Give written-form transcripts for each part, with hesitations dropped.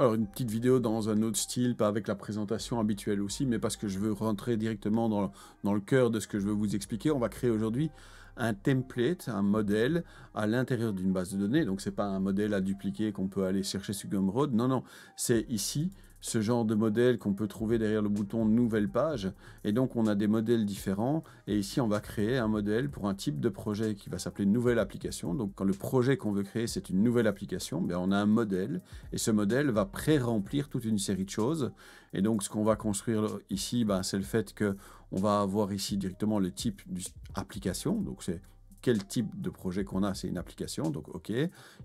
Alors une petite vidéo dans un autre style, pas avec la présentation habituelle aussi, mais parce que je veux rentrer directement dans le cœur de ce que je veux vous expliquer. On va créer aujourd'hui un template, un modèle à l'intérieur d'une base de données. Donc c'est pas un modèle à dupliquer qu'on peut aller chercher sur Gumroad. Non, non, c'est ici ce genre de modèle qu'on peut trouver derrière le bouton Nouvelle page. Et donc on a des modèles différents. Et ici on va créer un modèle pour un type de projet qui va s'appeler Nouvelle application. Donc quand le projet qu'on veut créer c'est une nouvelle application, ben, on a un modèle. Et ce modèle va pré-remplir toute une série de choses. Et donc ce qu'on va construire ici, ben, c'est le fait qu'on va avoir ici directement le type d'application. Donc c'est quel type de projet qu'on a, c'est une application, donc OK.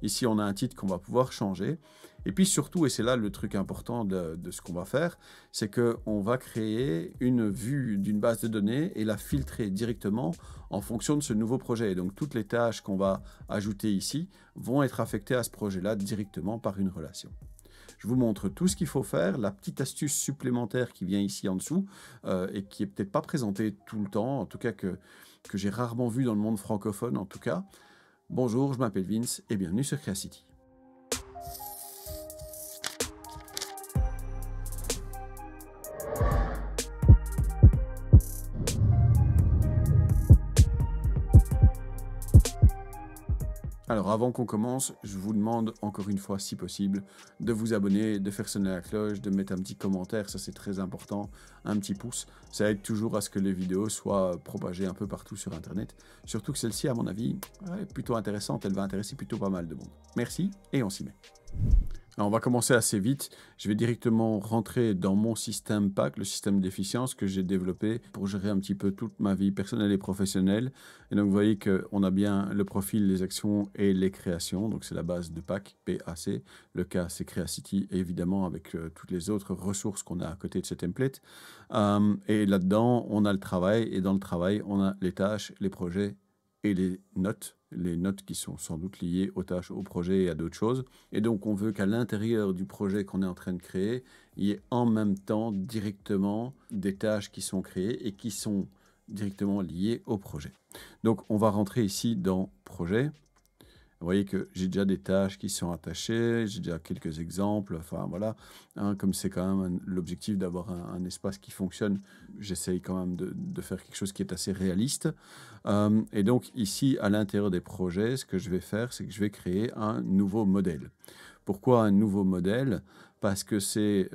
Ici, on a un titre qu'on va pouvoir changer. Et puis surtout, et c'est là le truc important de ce qu'on va faire, c'est qu'on va créer une vue d'une base de données et la filtrer directement en fonction de ce nouveau projet. Et donc, toutes les tâches qu'on va ajouter ici vont être affectées à ce projet-là directement par une relation. Je vous montre tout ce qu'il faut faire, la petite astuce supplémentaire qui vient ici en dessous et qui est peut-être pas présentée tout le temps, en tout cas que j'ai rarement vu dans le monde francophone en tout cas. Bonjour, je m'appelle Vince et bienvenue sur Creacity. Alors avant qu'on commence, je vous demande encore une fois, si possible, de vous abonner, de faire sonner la cloche, de mettre un petit commentaire, ça c'est très important, un petit pouce. Ça aide toujours à ce que les vidéos soient propagées un peu partout sur Internet. Surtout que celle-ci, à mon avis, est plutôt intéressante, elle va intéresser plutôt pas mal de monde. Merci et on s'y met. Alors on va commencer assez vite. Je vais directement rentrer dans mon système PAC, le système d'efficience que j'ai développé pour gérer un petit peu toute ma vie personnelle et professionnelle. Et donc vous voyez qu'on a bien le profil, les actions et les créations. Donc c'est la base de PAC, PAC. Le K c'est Creacity, évidemment avec toutes les autres ressources qu'on a à côté de ce template. Et là-dedans, on a le travail. Et dans le travail, on a les tâches, les projets et les notes qui sont sans doute liées aux tâches, au projet et à d'autres choses. Et donc, on veut qu'à l'intérieur du projet qu'on est en train de créer, il y ait en même temps directement des tâches qui sont créées et qui sont directement liées au projet. Donc, on va rentrer ici dans Projet. Vous voyez que j'ai déjà des tâches qui sont attachées, j'ai déjà quelques exemples, enfin voilà, comme c'est quand même l'objectif d'avoir un espace qui fonctionne, j'essaye quand même de faire quelque chose qui est assez réaliste. Et donc ici, à l'intérieur des projets, ce que je vais faire, c'est que je vais créer un nouveau modèle. Pourquoi un nouveau modèle? Parce que c'est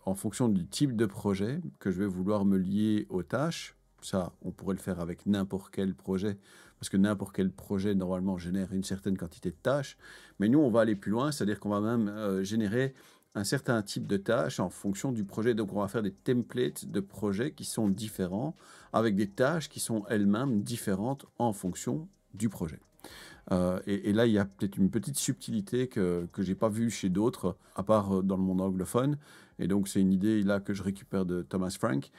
en fonction du type de projet que je vais vouloir me lier aux tâches. Ça, on pourrait le faire avec n'importe quel projet, parce que n'importe quel projet, normalement, génère une certaine quantité de tâches. Mais nous, on va aller plus loin, c'est-à-dire qu'on va même générer un certain type de tâches en fonction du projet. Donc, on va faire des templates de projets qui sont différents, avec des tâches qui sont elles-mêmes différentes en fonction du projet. Et là, il y a peut-être une petite subtilité que je n'ai pas vue chez d'autres, à part dans le monde anglophone. Et donc, c'est une idée là que je récupère de Thomas Frank,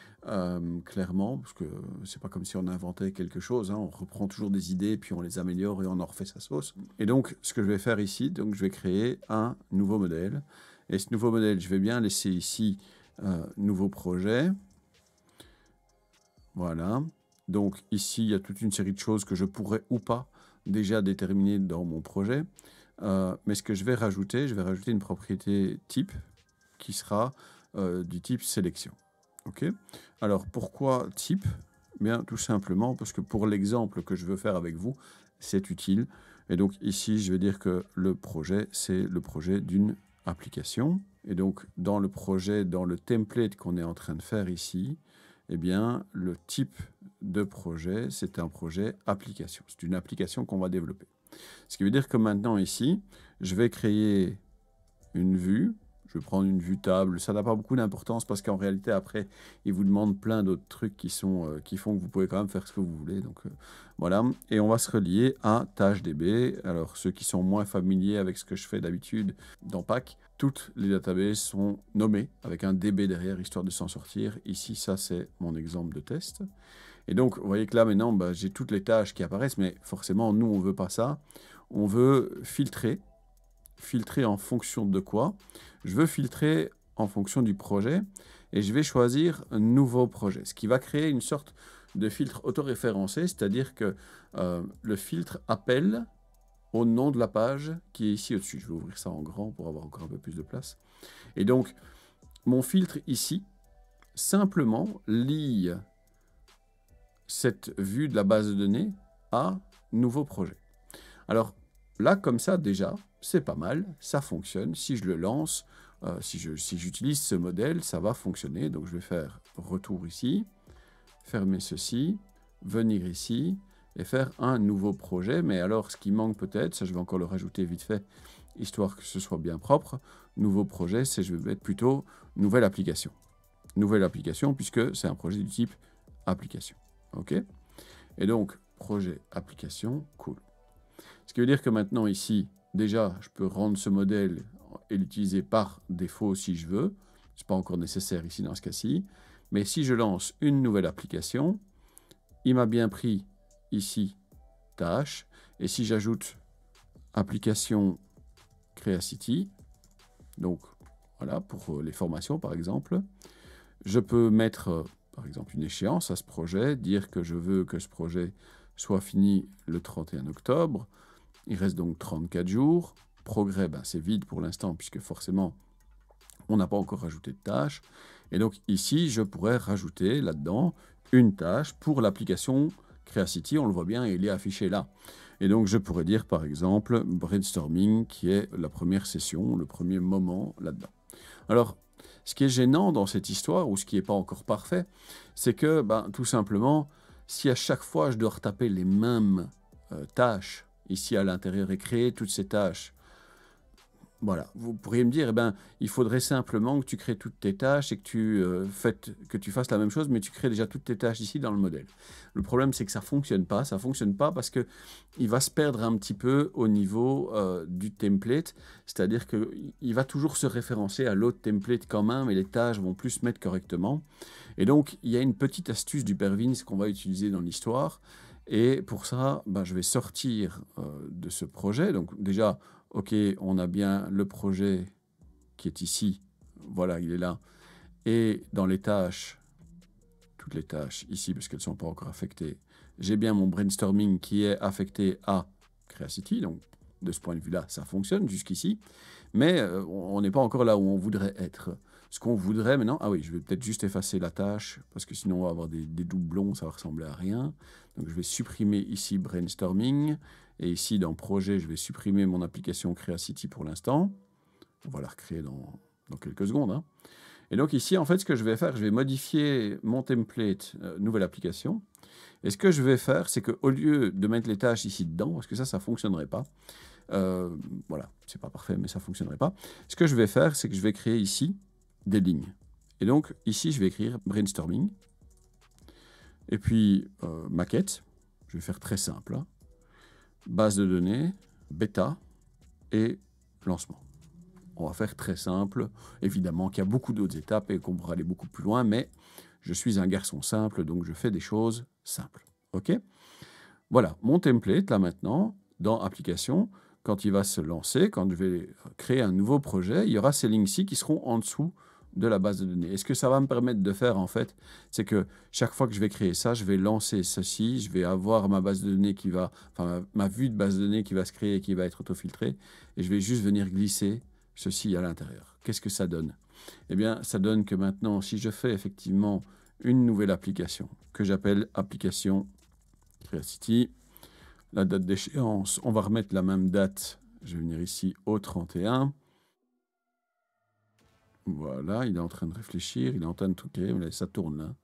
clairement, parce que c'est pas comme si on inventait quelque chose. Hein, on reprend toujours des idées, puis on les améliore et on en refait sa sauce. Et donc, ce que je vais faire ici, donc, je vais créer un nouveau modèle. Et ce nouveau modèle, je vais bien laisser ici nouveau projet. Voilà. Donc, ici, il y a toute une série de choses que je pourrais ou pas déjà déterminé dans mon projet. Mais ce que je vais rajouter une propriété type qui sera du type sélection. OK ? Alors, pourquoi type ? Bien, tout simplement parce que pour l'exemple que je veux faire avec vous, c'est utile. Et donc ici, je vais dire que le projet, c'est le projet d'une application. Et donc, dans le projet, dans le template qu'on est en train de faire ici, eh bien, le type de projet, c'est un projet application. C'est une application qu'on va développer. Ce qui veut dire que maintenant, ici, je vais créer une vue. Je vais prendre une vue table. Ça n'a pas beaucoup d'importance parce qu'en réalité, après, il vous demande plein d'autres trucs qui font que vous pouvez quand même faire ce que vous voulez. Donc, voilà. Et on va se relier à TâcheDB. Alors, ceux qui sont moins familiers avec ce que je fais d'habitude dans PAC, toutes les databases sont nommées avec un DB derrière, histoire de s'en sortir. Ici, ça, c'est mon exemple de test. Et donc, vous voyez que là, maintenant, j'ai toutes les tâches qui apparaissent, mais forcément, nous, on ne veut pas ça. On veut filtrer. Filtrer en fonction de quoi? Je veux filtrer en fonction du projet et je vais choisir un nouveau projet, ce qui va créer une sorte de filtre autoréférencé, c'est-à-dire que le filtre appelle au nom de la page qui est ici au-dessus. Je vais ouvrir ça en grand pour avoir encore un peu plus de place. Et donc, mon filtre ici, simplement lie cette vue de la base de données à nouveau projet. Alors là, comme ça, déjà, c'est pas mal, ça fonctionne. Si je le lance, si j'utilise ce modèle, ça va fonctionner. Donc je vais faire retour ici, fermer ceci, venir ici et faire un nouveau projet. Mais alors, ce qui manque peut-être, ça je vais encore le rajouter vite fait, histoire que ce soit bien propre. Nouveau projet, c'est je vais mettre plutôt nouvelle application. Nouvelle application, puisque c'est un projet du type application. OK? Et donc, projet application, cool. Ce qui veut dire que maintenant ici, déjà, je peux rendre ce modèle et l'utiliser par défaut si je veux. Ce n'est pas encore nécessaire ici dans ce cas-ci. Mais si je lance une nouvelle application, il m'a bien pris ici tâche. Et si j'ajoute application Creacity, donc voilà, pour les formations par exemple, je peux mettre par exemple une échéance à ce projet, dire que je veux que ce projet soit fini le 31 octobre. Il reste donc 34 jours. Progrès, ben, c'est vide pour l'instant puisque forcément, on n'a pas encore rajouté de tâche. Et donc ici, je pourrais rajouter là-dedans une tâche pour l'application Creacity. On le voit bien, il est affiché là. Et donc je pourrais dire par exemple brainstorming qui est la première session, le premier moment là-dedans. Alors, ce qui est gênant dans cette histoire, ou ce qui n'est pas encore parfait, c'est que ben, tout simplement, si à chaque fois je dois retaper les mêmes tâches ici à l'intérieur et créer toutes ces tâches, voilà, vous pourriez me dire, eh ben, il faudrait simplement que tu crées toutes tes tâches et que tu fasses la même chose, mais tu crées déjà toutes tes tâches ici dans le modèle. Le problème, c'est que ça ne fonctionne pas. Ça ne fonctionne pas parce qu'il va se perdre un petit peu au niveau du template, c'est-à-dire qu'il va toujours se référencer à l'autre template quand même, et les tâches vont plus se mettre correctement. Et donc, il y a une petite astuce du Pervins qu'on va utiliser dans l'histoire. Et pour ça, ben, je vais sortir de ce projet. Donc déjà, OK, on a bien le projet qui est ici. Voilà, il est là. Et dans les tâches, toutes les tâches ici, parce qu'elles ne sont pas encore affectées, j'ai bien mon brainstorming qui est affecté à Creacity. Donc, de ce point de vue-là, ça fonctionne jusqu'ici. Mais on n'est pas encore là où on voudrait être. Ce qu'on voudrait maintenant... Ah oui, je vais peut-être juste effacer la tâche, parce que sinon on va avoir des doublons, ça va ressembler à rien. Donc je vais supprimer ici brainstorming. Et ici, dans projet, je vais supprimer mon application Creacity pour l'instant. On va la recréer dans quelques secondes. Hein. Et donc ici, en fait, ce que je vais faire, je vais modifier mon template nouvelle application. Et ce que je vais faire, c'est qu'au lieu de mettre les tâches ici dedans, parce que ça ne fonctionnerait pas, voilà, c'est pas parfait, mais ça ne fonctionnerait pas. Ce que je vais faire, c'est que je vais créer ici des lignes. Et donc, ici, je vais écrire brainstorming. Et puis, maquette. Je vais faire très simple. Hein. Base de données, bêta et lancement. On va faire très simple. Évidemment qu'il y a beaucoup d'autres étapes et qu'on pourra aller beaucoup plus loin, mais je suis un garçon simple, donc je fais des choses simples. OK ? Voilà, mon template, là maintenant, dans application, quand il va se lancer, quand je vais créer un nouveau projet, il y aura ces lignes-ci qui seront en dessous de la base de données. Et ce que ça va me permettre de faire, en fait, c'est que chaque fois que je vais créer ça, je vais lancer ceci, je vais avoir ma base de données qui va, enfin, ma vue de base de données qui va se créer et qui va être autofiltrée, et je vais juste venir glisser ceci à l'intérieur. Qu'est-ce que ça donne? Eh bien, ça donne que maintenant, si je fais effectivement une nouvelle application, que j'appelle application Creacity, la date d'échéance, on va remettre la même date, je vais venir ici au 31. Voilà, il est en train de réfléchir, il est en train de tout créer, mais ça tourne là.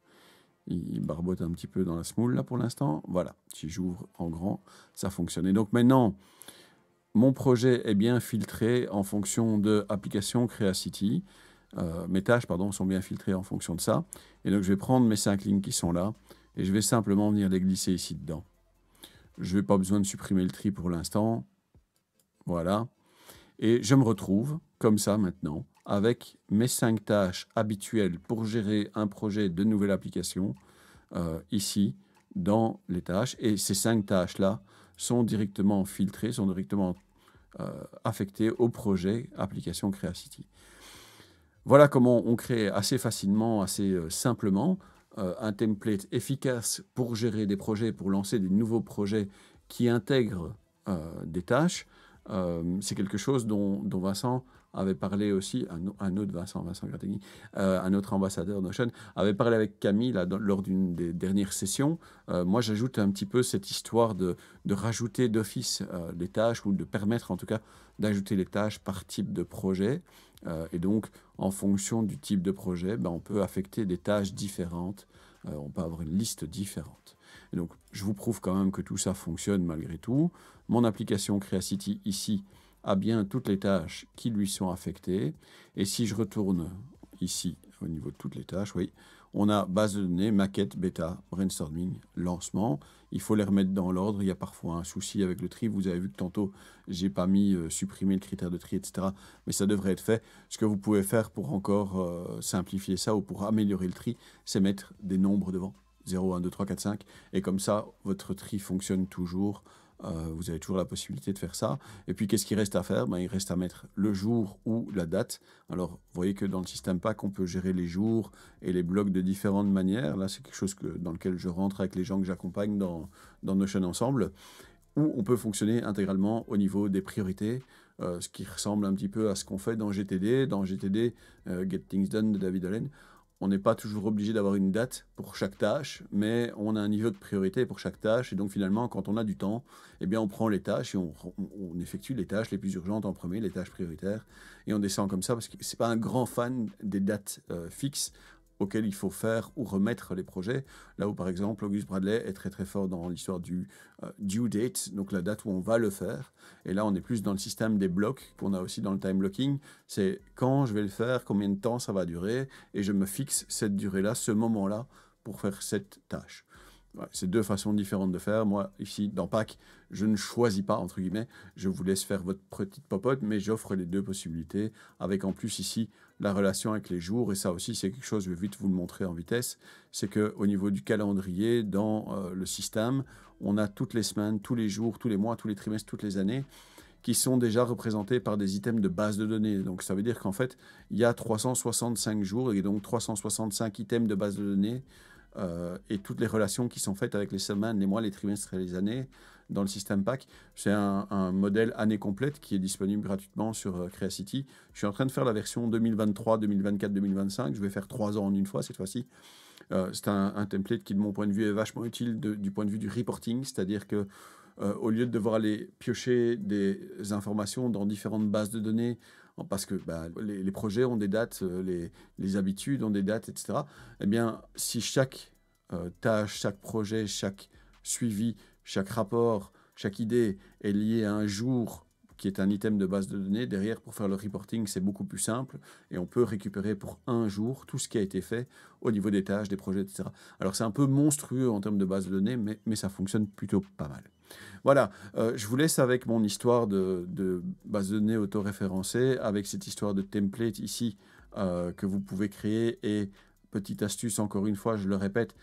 Il barbote un petit peu dans la smoule là pour l'instant. Voilà, si j'ouvre en grand, ça fonctionne. Et donc maintenant, mon projet est bien filtré en fonction de application Creacity. Mes tâches, pardon, sont bien filtrées en fonction de ça. Et donc je vais prendre mes 5 lignes qui sont là et je vais simplement venir les glisser ici dedans. Je n'ai pas besoin de supprimer le tri pour l'instant. Voilà. Et je me retrouve comme ça maintenant avec mes 5 tâches habituelles pour gérer un projet de nouvelle application ici dans les tâches. Et ces 5 tâches-là sont directement filtrées, sont directement affectées au projet application Creacity. Voilà comment on crée assez facilement, assez simplement un template efficace pour gérer des projets, pour lancer des nouveaux projets qui intègrent des tâches. C'est quelque chose dont Vincent avait parlé aussi, un autre Vincent Grattagni, un autre ambassadeur Notion, avait parlé avec Camille là, lors d'une des dernières sessions. Moi, j'ajoute un petit peu cette histoire de rajouter d'office les tâches, ou de permettre en tout cas d'ajouter les tâches par type de projet. Et donc, en fonction du type de projet, ben, on peut affecter des tâches différentes. On peut avoir une liste différente. Et donc, je vous prouve quand même que tout ça fonctionne malgré tout. Mon application Creacity ici a bien toutes les tâches qui lui sont affectées. Et si je retourne ici, au niveau de toutes les tâches, oui, on a base de données, maquette, bêta, brainstorming, lancement. Il faut les remettre dans l'ordre. Il y a parfois un souci avec le tri. Vous avez vu que tantôt, j'ai pas mis supprimer le critère de tri, etc. Mais ça devrait être fait. Ce que vous pouvez faire pour encore simplifier ça ou pour améliorer le tri, c'est mettre des nombres devant. 0, 1, 2, 3, 4, 5. Et comme ça, votre tri fonctionne toujours. Vous avez toujours la possibilité de faire ça. Et puis, qu'est-ce qu'il reste à faire? Ben, il reste à mettre le jour ou la date. Alors, vous voyez que dans le système Pack, on peut gérer les jours et les blocs de différentes manières. Là, c'est quelque chose dans lequel je rentre avec les gens que j'accompagne dans Notion ensemble, où on peut fonctionner intégralement au niveau des priorités, ce qui ressemble un petit peu à ce qu'on fait dans GTD. Dans GTD, Get Things Done de David Allen, on n'est pas toujours obligé d'avoir une date pour chaque tâche, mais on a un niveau de priorité pour chaque tâche. Et donc finalement, quand on a du temps, eh bien, on prend les tâches et on effectue les tâches les plus urgentes en premier, les tâches prioritaires. Et on descend comme ça, parce que ce n'est pas un grand fan des dates fixes auxquels il faut faire ou remettre les projets. Là où, par exemple, Auguste Bradley est très très fort dans l'histoire du due date, donc la date où on va le faire. Et là, on est plus dans le système des blocs qu'on a aussi dans le time blocking. C'est quand je vais le faire, combien de temps ça va durer, et je me fixe cette durée-là, ce moment-là, pour faire cette tâche. Ouais, c'est deux façons différentes de faire. Moi, ici, dans Pack, je ne choisis pas, entre guillemets. Je vous laisse faire votre petite popote, mais j'offre les deux possibilités, avec en plus ici la relation avec les jours. Et ça aussi, c'est quelque chose, je vais vite vous le montrer en vitesse. C'est qu'au niveau du calendrier, dans le système, on a toutes les semaines, tous les jours, tous les mois, tous les trimestres, toutes les années, qui sont déjà représentés par des items de base de données. Donc ça veut dire qu'en fait, il y a 365 jours, et donc 365 items de base de données, et toutes les relations qui sont faites avec les semaines, les mois, les trimestres et les années dans le système Pack. C'est un modèle année complète qui est disponible gratuitement sur Creacity. Je suis en train de faire la version 2023, 2024, 2025. Je vais faire 3 ans en une fois cette fois-ci. C'est un template qui, de mon point de vue, est vachement utile du point de vue du reporting, c'est-à-dire que au lieu de devoir aller piocher des informations dans différentes bases de données, parce que bah, les projets ont des dates, les habitudes ont des dates, etc. Eh bien, si chaque tâche, chaque projet, chaque suivi, chaque rapport, chaque idée est liée à un jour qui est un item de base de données, derrière, pour faire le reporting, c'est beaucoup plus simple, et on peut récupérer pour un jour tout ce qui a été fait au niveau des tâches, des projets, etc. Alors, c'est un peu monstrueux en termes de base de données, mais ça fonctionne plutôt pas mal. Voilà, je vous laisse avec mon histoire de base de données auto-référencée, avec cette histoire de template ici que vous pouvez créer. Et petite astuce, encore une fois, je le répète,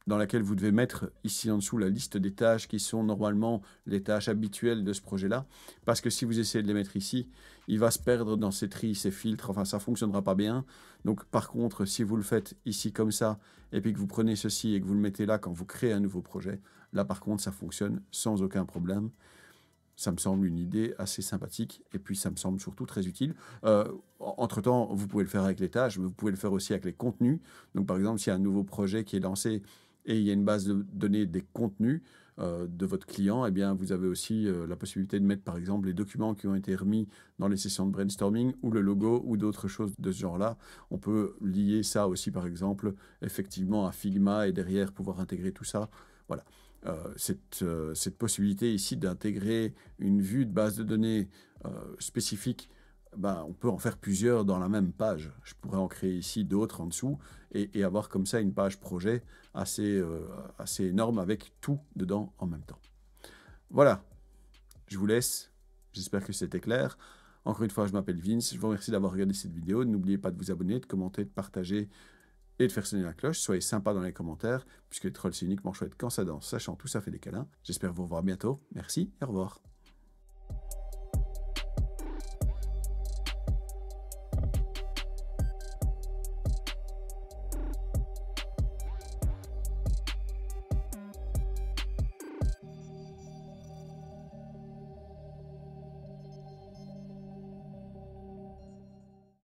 dans laquelle vous devez mettre ici en dessous la liste des tâches qui sont normalement les tâches habituelles de ce projet-là. Parce que si vous essayez de les mettre ici, il va se perdre dans ses tris, ses filtres, enfin ça ne fonctionnera pas bien. Donc par contre, si vous le faites ici comme ça, et puis que vous prenez ceci et que vous le mettez là quand vous créez un nouveau projet, là par contre ça fonctionne sans aucun problème. Ça me semble une idée assez sympathique et puis ça me semble surtout très utile. Entre-temps, vous pouvez le faire avec les tâches, mais vous pouvez le faire aussi avec les contenus. Donc par exemple, s'il y a un nouveau projet qui est lancé et il y a une base de données des contenus de votre client, eh bien, vous avez aussi la possibilité de mettre par exemple les documents qui ont été remis dans les sessions de brainstorming ou le logo ou d'autres choses de ce genre-là. On peut lier ça aussi par exemple effectivement à Figma et derrière pouvoir intégrer tout ça. Voilà. Cette possibilité ici d'intégrer une vue de base de données spécifique, ben, on peut en faire plusieurs dans la même page. Je pourrais en créer ici d'autres en dessous et avoir comme ça une page projet assez énorme avec tout dedans en même temps. Voilà, je vous laisse. J'espère que c'était clair. Encore une fois, je m'appelle Vince. Je vous remercie d'avoir regardé cette vidéo. N'oubliez pas de vous abonner, de commenter, de partager et de faire sonner la cloche. Soyez sympa dans les commentaires, puisque les trolls, c'est uniquement chouette quand ça danse, sachant tout ça fait des câlins. J'espère vous revoir bientôt. Merci et au revoir.